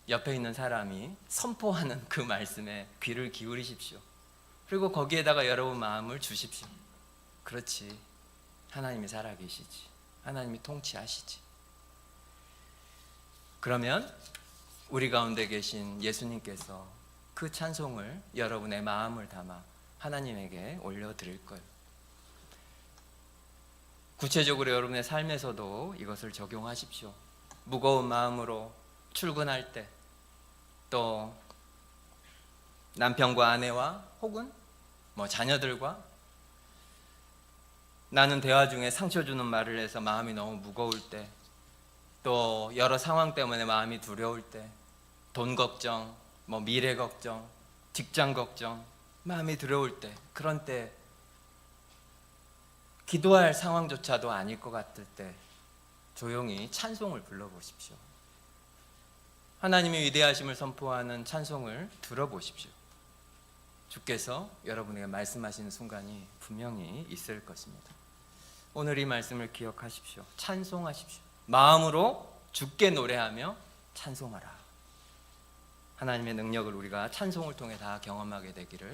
옆에 있는 사람이 선포하는 그 말씀에 귀를 기울이십시오. 그리고 거기에다가 여러분 마음을 주십시오. 그렇지. 하나님이 살아계시지. 하나님이 통치하시지. 그러면 우리 가운데 계신 예수님께서 그 찬송을 여러분의 마음을 담아 하나님에게 올려드릴 거예요. 구체적으로 여러분의 삶에서도 이것을 적용하십시오. 무거운 마음으로 출근할 때, 또 남편과 아내와 혹은 자녀들과 나는 대화 중에 상처 주는 말을 해서 마음이 너무 무거울 때, 또 여러 상황 때문에 마음이 두려울 때, 돈 걱정, 미래 걱정, 직장 걱정, 마음이 두려울 때, 그런 때 기도할 상황조차도 아닐 것 같을 때 조용히 찬송을 불러보십시오. 하나님의 위대하심을 선포하는 찬송을 들어보십시오. 주께서 여러분에게 말씀하시는 순간이 분명히 있을 것입니다. 오늘 이 말씀을 기억하십시오. 찬송하십시오. 마음으로 주께 노래하며 찬송하라. 하나님의 능력을 우리가 찬송을 통해 다 경험하게 되기를